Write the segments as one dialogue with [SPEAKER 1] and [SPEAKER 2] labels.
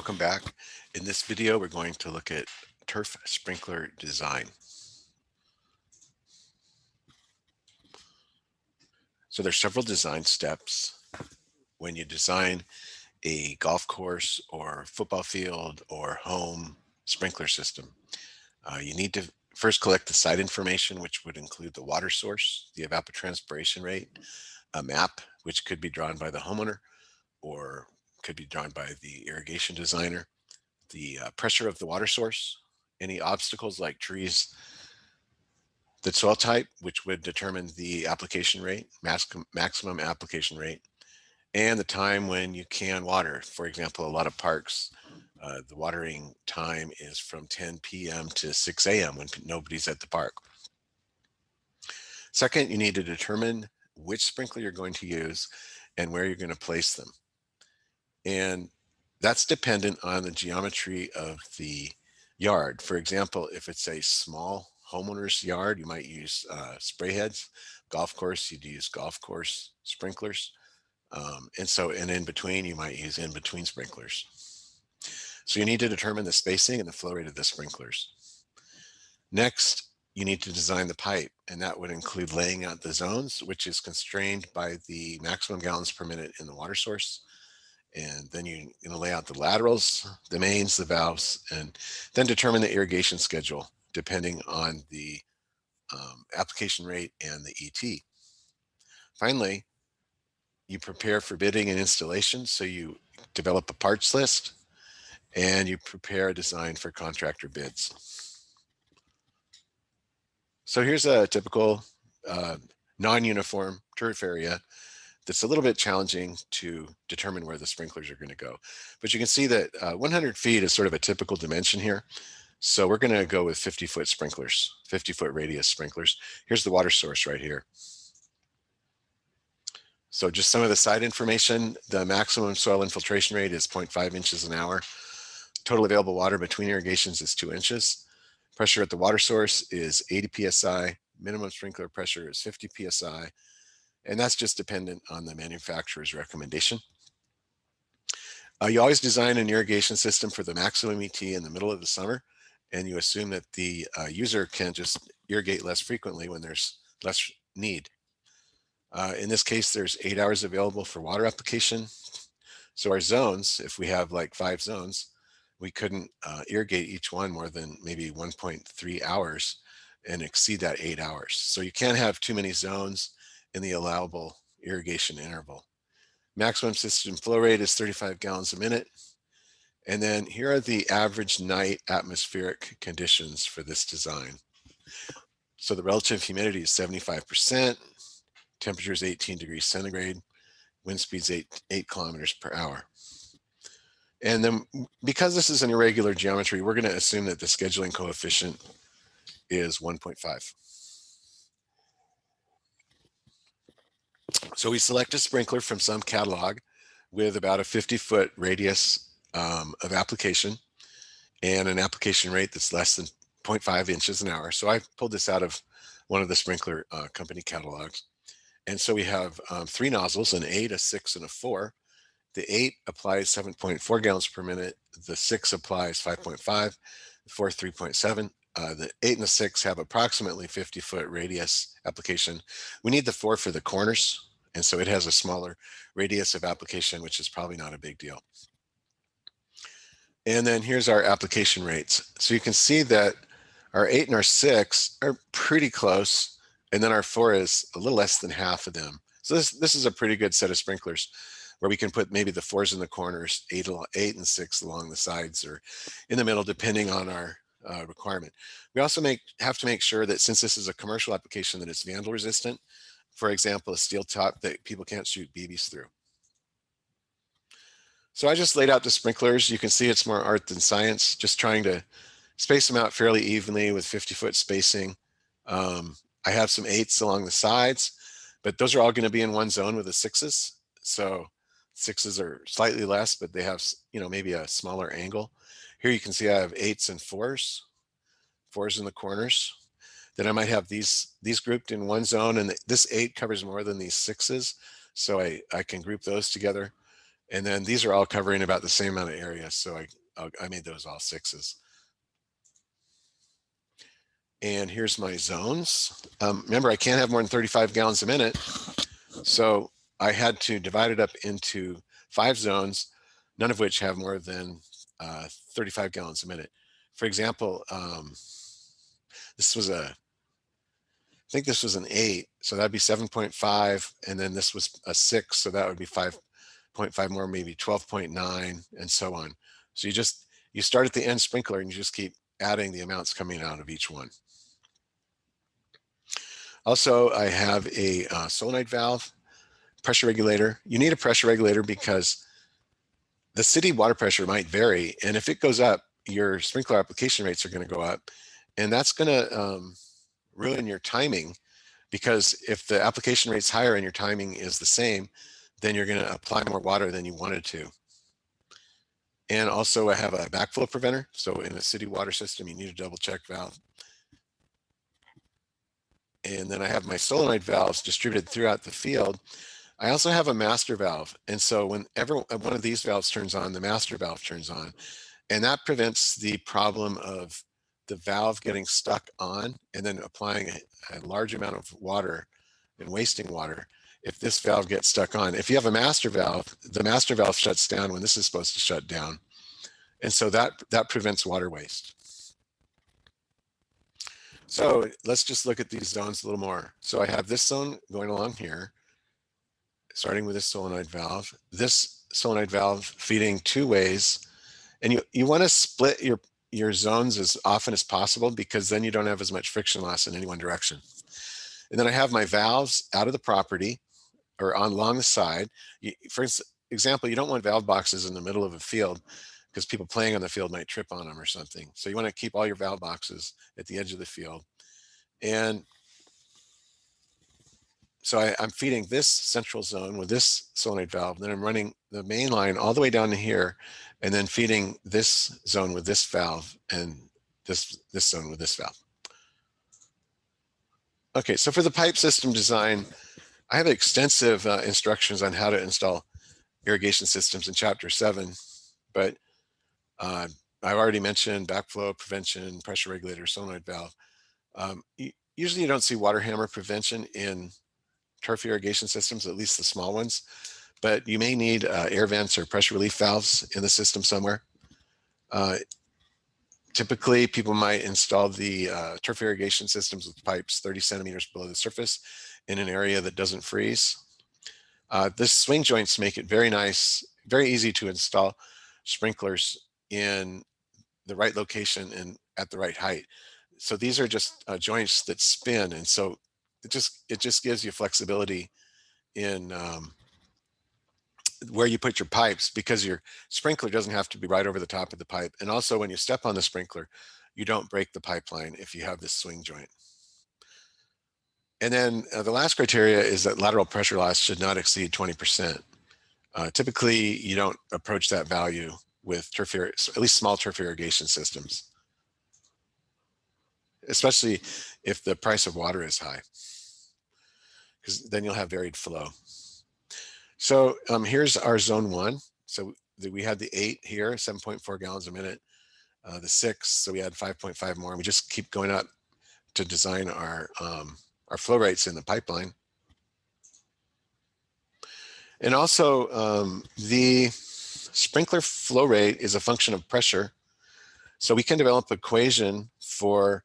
[SPEAKER 1] Welcome back. In this video, we're going to look at turf sprinkler design. So there's several design steps when you design a golf course or football field or home sprinkler system. You need to first collect the site information, which would include the water source, the evapotranspiration rate, a map, which could be drawn by the homeowner or could be drawn by the irrigation designer, the pressure of the water source, any obstacles like trees, the soil type, which would determine the application rate, maximum application rate, and the time when you can water. For example, a lot of parks, the watering time is from 10 p.m. to 6 a.m. when nobody's at the park. Second, you need to determine which sprinkler you're going to use and where you're going to place them. And that's dependent on the geometry of the yard. For example, if it's a small homeowner's yard, you might use spray heads. Golf course, you'd use golf course sprinklers. And in between, you might use in between sprinklers. So you need to determine the spacing and the flow rate of the sprinklers. Next, you need to design the pipe, and that would include laying out the zones, which is constrained by the maximum gallons per minute in the water source. And then you're going to lay out the laterals, the mains, the valves, and then determine the irrigation schedule depending on the application rate and the ET. Finally, you prepare for bidding and installation. So you develop a parts list and you prepare a design for contractor bids. So here's a typical non-uniform turf area that's a little bit challenging to determine where the sprinklers are going to go. But you can see that 100 feet is sort of a typical dimension here. So we're going to go with 50-foot sprinklers, 50-foot radius sprinklers. Here's the water source right here. So just some of the site information, the maximum soil infiltration rate is 0.5 inches an hour. Total available water between irrigations is 2 inches. Pressure at the water source is 80 psi. Minimum sprinkler pressure is 50 psi. And that's just dependent on the manufacturer's recommendation. You always design an irrigation system for the maximum ET in the middle of the summer, and you assume that the user can just irrigate less frequently when there's less need. In this case, there's 8 hours available for water application. So our zones, if we have like 5 zones, we couldn't irrigate each one more than maybe 1.3 hours and exceed that 8 hours. So you can't have too many zones in the allowable irrigation interval. Maximum system flow rate is 35 gallons a minute. And then here are the average night atmospheric conditions for this design. So the relative humidity is 75%, temperature is 18 degrees centigrade, wind speed is 8 kilometers per hour. And then because this is an irregular geometry, we're going to assume that the scheduling coefficient is 1.5. So we select a sprinkler from some catalog with about a 50-foot radius of application and an application rate that's less than 0.5 inches an hour. So I pulled this out of one of the sprinkler company catalogs. And so we have 3 nozzles, an 8, a 6, and a 4. The 8 applies 7.4 gallons per minute. The 6 applies 5.5, the 4 3.7. The 8 and the 6 have approximately 50-foot radius application. We need the 4 for the corners, and so it has a smaller radius of application, which is probably not a big deal. And then here's our application rates. So you can see that our 8 and our 6 are pretty close, and then our 4 is a little less than half of them. So this is a pretty good set of sprinklers where we can put maybe the 4s in the corners, 8 and 6 along the sides or in the middle, depending on our requirement. We also have to make sure that since this is a commercial application, that it's vandal resistant. For example, a steel top that people can't shoot BBs through. So I just laid out the sprinklers. You can see it's more art than science, just trying to space them out fairly evenly with 50-foot spacing. I have some 8s along the sides, but those are all going to be in one zone with the 6s. So 6s are slightly less, but they have, maybe a smaller angle. Here you can see I have 8s and 4s in the corners. Then I might have these grouped in one zone, and this 8 covers more than these 6s. So I can group those together. And then these are all covering about the same amount of area. So I made those all 6s. And here's my zones. Remember, I can't have more than 35 gallons a minute. So I had to divide it up into 5 zones, none of which have more than 35 gallons a minute. For example, this was I think this was an 8, so that'd be 7.5, and then this was a 6, so that would be 5.5 more, maybe 12.9, and so on. So you start at the end sprinkler and you just keep adding the amounts coming out of each one. Also, I have a solenoid valve, pressure regulator. You need a pressure regulator because the city water pressure might vary, and if it goes up, your sprinkler application rates are going to go up, and that's going to ruin your timing, because if the application rate's higher and your timing is the same, then you're going to apply more water than you wanted to. And also I have a backflow preventer. So in a city water system, you need a double check valve. And then I have my solenoid valves distributed throughout the field. I also have a master valve. And so whenever one of these valves turns on, the master valve turns on. And that prevents the problem of the valve getting stuck on and then applying a large amount of water and wasting water if this valve gets stuck on. If you have a master valve, the master valve shuts down when this is supposed to shut down. And so that prevents water waste. So let's just look at these zones a little more. So I have this zone going along here, starting with this solenoid valve, this solenoid valve feeding 2 ways. And you want to split your zones as often as possible, because then you don't have as much friction loss in any one direction. And then I have my valves out of the property or along the side. For example, you don't want valve boxes in the middle of a field, because people playing on the field might trip on them or something. So you want to keep all your valve boxes at the edge of the field. And so I'm feeding this central zone with this solenoid valve. Then I'm running the main line all the way down to here, and then feeding this zone with this valve and this zone with this valve. Okay, so for the pipe system design, I have extensive instructions on how to install irrigation systems in Chapter 7, but I've already mentioned backflow prevention, pressure regulator, solenoid valve. Usually you don't see water hammer prevention in turf irrigation systems, at least the small ones, but you may need air vents or pressure relief valves in the system somewhere. Typically, people might install the turf irrigation systems with pipes 30 centimeters below the surface in an area that doesn't freeze. This swing joints make it very nice, very easy to install sprinklers in the right location and at the right height. So these are just joints that spin, and so it just gives you flexibility in where you put your pipes, because your sprinkler doesn't have to be right over the top of the pipe. And also when you step on the sprinkler, you don't break the pipeline if you have this swing joint. And then the last criteria is that lateral pressure loss should not exceed 20%. Typically, you don't approach that value with at least small turf irrigation systems, especially if the price of water is high, because then you'll have varied flow. So here's our zone 1. So we had the 8 here, 7.4 gallons a minute, the 6, so we had 5.5 more, and we just keep going up to design our flow rates in the pipeline. And also the sprinkler flow rate is a function of pressure. So we can develop an equation for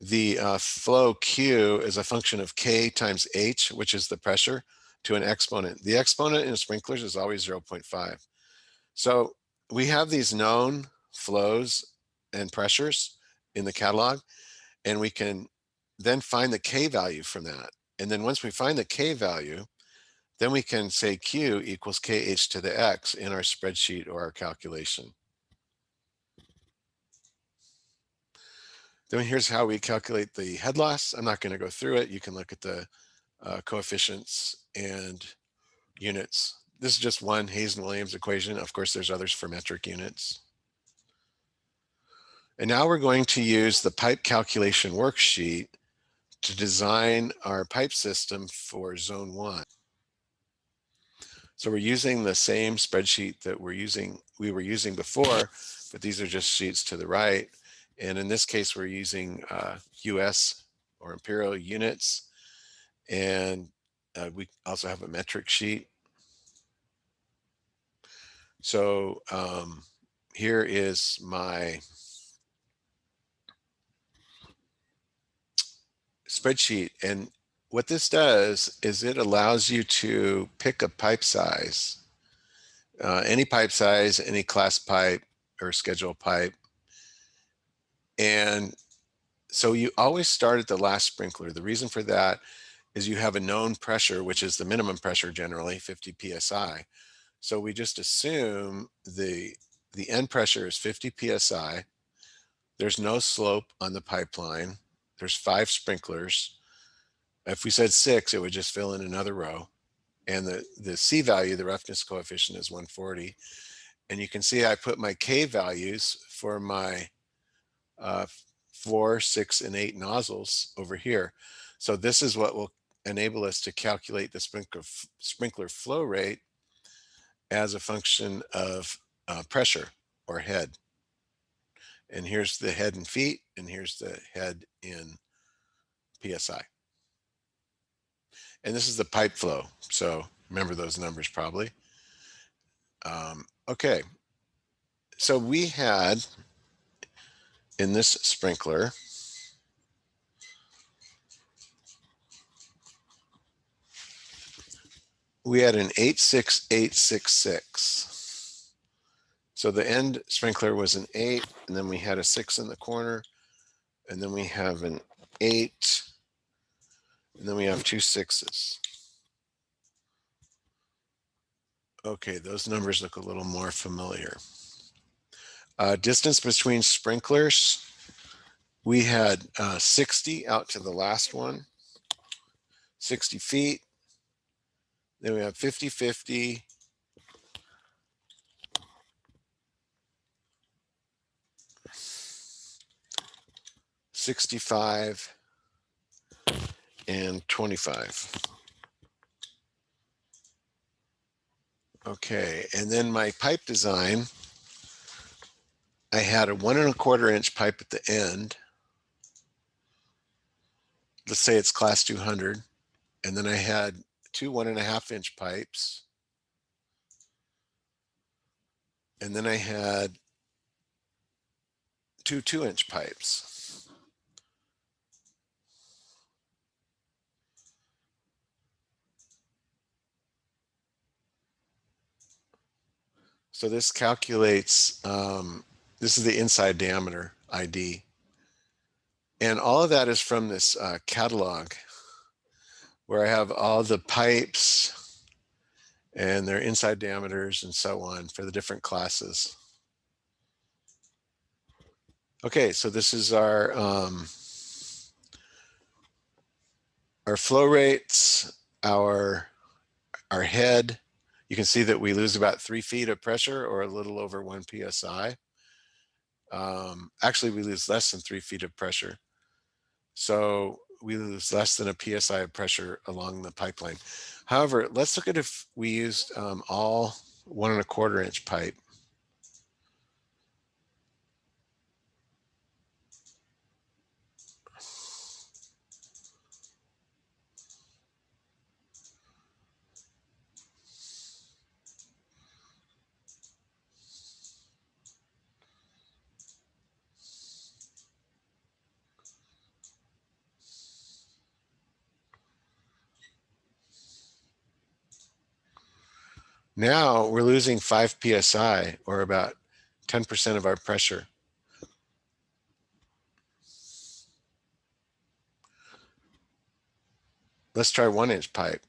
[SPEAKER 1] the flow Q as a function of K times H, which is the pressure, to an exponent. The exponent in sprinklers is always 0.5. So we have these known flows and pressures in the catalog, and we can then find the K value from that. And then once we find the K value, then we can say Q equals KH to the X in our spreadsheet or our calculation. Then here's how we calculate the head loss. I'm not going to go through it. You can look at the coefficients and units. This is just one Hazen-Williams equation. Of course, there's others for metric units. And now we're going to use the pipe calculation worksheet to design our pipe system for zone 1. So we're using the same spreadsheet that we were using before, but these are just sheets to the right. And in this case, we're using US or imperial units. And we also have a metric sheet. So here is my spreadsheet. And what this does is it allows you to pick a pipe size, any pipe size, any class pipe or schedule pipe. And so you always start at the last sprinkler. The reason for that is you have a known pressure, which is the minimum pressure generally, 50 PSI. So we just assume the end pressure is 50 PSI. There's no slope on the pipeline. There's 5 sprinklers. If we said 6, it would just fill in another row. And the C value, the roughness coefficient, is 140. And you can see I put my K values for my 4, 6, and 8 nozzles over here. So this is what will enable us to calculate the sprinkler flow rate as a function of pressure or head. And here's the head in feet, and here's the head in PSI. And this is the pipe flow. So remember those numbers probably. Okay. So we had in this sprinkler, we had an 86866. So the end sprinkler was an 8, and then we had a 6 in the corner, and then we have an 8, and then we have 2 6s. Okay, those numbers look a little more familiar. Distance between sprinklers, we had 60 out to the last one, 60 feet. Then we have 50, 50, 65, and 25. Okay, and then my pipe design, I had a 1 1/4 inch pipe at the end. Let's say it's class 200. And then I had 2 1.5 inch pipes. And then I had 2 2-inch pipes. So this calculates, this is the inside diameter ID. And all of that is from this catalog where I have all the pipes and their inside diameters and so on for the different classes. Okay, so this is our flow rates, our head. You can see that we lose about 3 feet of pressure, or a little over 1 PSI. Actually, we lose less than 3 feet of pressure. So we lose less than a PSI of pressure along the pipeline. However, let's look at if we used all 1 1/4 inch pipe. Now we're losing 5 PSI, or about 10% of our pressure. Let's try 1 inch pipe.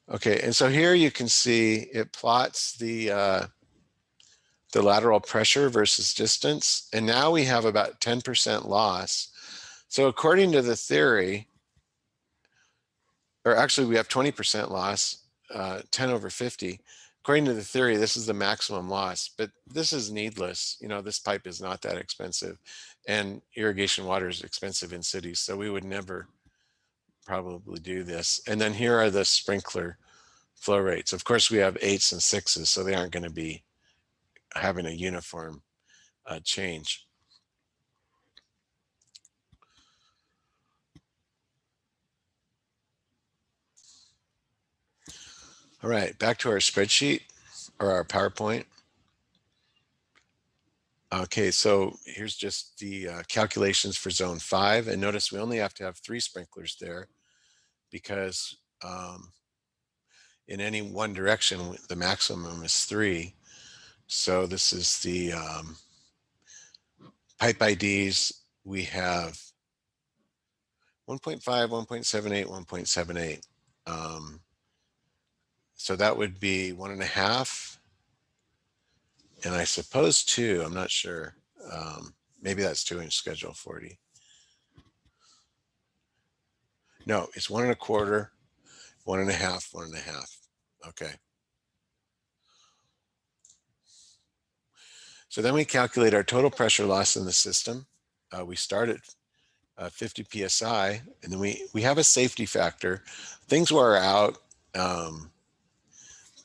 [SPEAKER 1] Okay, and so here you can see it plots the lateral pressure versus distance, and now we have about 10% loss. So according to the theory, or actually we have 20% loss, 10 over 50. according to the theory, this is the maximum loss, but this is needless. You know, this pipe is not that expensive, and irrigation water is expensive in cities, so we would never probably do this. And then here are the sprinkler flow rates. Of course, we have 8s and 6s, so they aren't going to be having a uniform change. All right, back to our spreadsheet or our PowerPoint. Okay, so here's just the calculations for zone 5. And notice we only have to have 3 sprinklers there because in any one direction, the maximum is 3. So this is the pipe IDs. We have 1.5, 1.78, 1.78. So that would be 1.5. And I suppose 2, I'm not sure. Maybe that's 2-inch schedule 40. No, it's 1.25, 1.5, 1.5. Okay. So then we calculate our total pressure loss in the system. We start at 50 psi, and then we have a safety factor. Things wear out,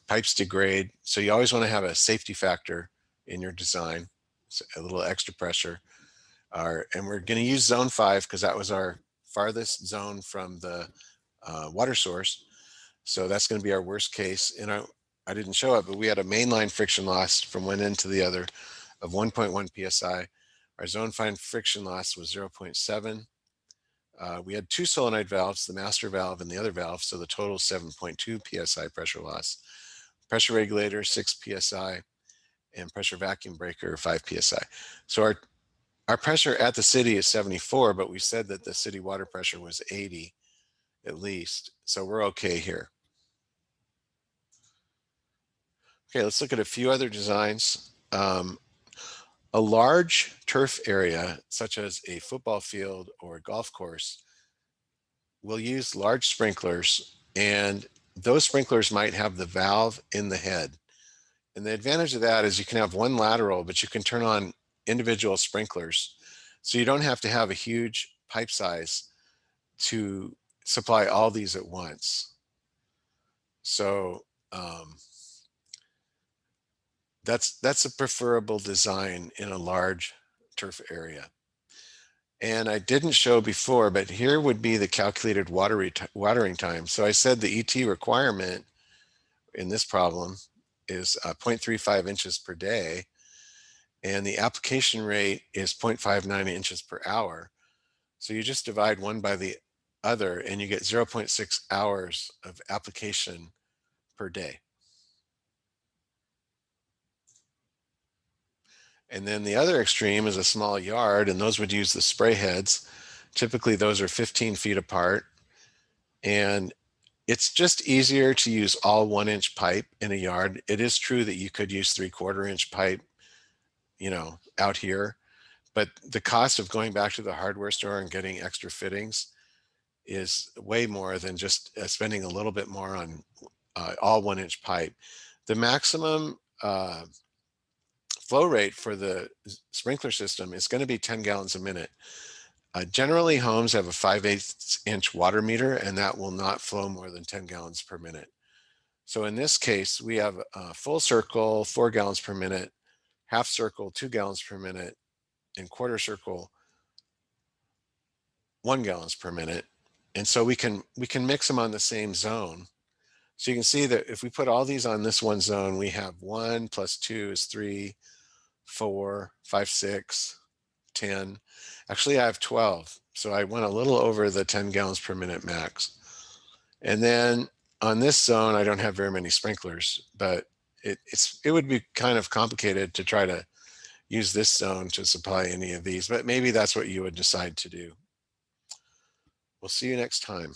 [SPEAKER 1] pipes degrade, so you always want to have a safety factor in your design, so a little extra pressure. And we're going to use zone 5 because that was our farthest zone from the water source. So that's going to be our worst case. And I didn't show it, but we had a mainline friction loss from one end to the other of 1.1 psi. Our zone 5 friction loss was 0.7. We had 2 solenoid valves, the master valve and the other valve, so the total 7.2 psi pressure loss. Pressure regulator 6 psi, and pressure vacuum breaker 5 psi. So our pressure at the city is 74, but we said that the city water pressure was 80 at least, so we're okay here. Okay, let's look at a few other designs. A large turf area, such as a football field or a golf course, will use large sprinklers, and those sprinklers might have the valve in the head. And the advantage of that is you can have one lateral, but you can turn on individual sprinklers. So you don't have to have a huge pipe size to supply all these at once. So that's a preferable design in a large turf area. And I didn't show before, but here would be the calculated watering time. So I said the ET requirement in this problem is 0.35 inches per day, and the application rate is 0.59 inches per hour. So you just divide one by the other and you get 0.6 hours of application per day. And then the other extreme is a small yard, and those would use the spray heads. Typically those are 15 feet apart, and it's just easier to use all 1-inch pipe in a yard. It is true that you could use 3/4-inch pipe, you know, out here, but the cost of going back to the hardware store and getting extra fittings is way more than just spending a little bit more on all 1-inch pipe. The maximum flow rate for the sprinkler system is going to be 10 gallons a minute. Generally, homes have a 5/8 inch water meter, and that will not flow more than 10 gallons per minute. So in this case, we have a full circle, 4 gallons per minute, half circle, 2 gallons per minute, and quarter circle, 1 gallons per minute. And so we can mix them on the same zone. So you can see that if we put all these on this one zone, we have 1 plus 2 is 3, 4, 5, 6, 10. Actually, I have 12. So I went a little over the 10 gallons per minute max. And then on this zone, I don't have very many sprinklers, but it would be kind of complicated to try to use this zone to supply any of these, but maybe that's what you would decide to do. We'll see you next time.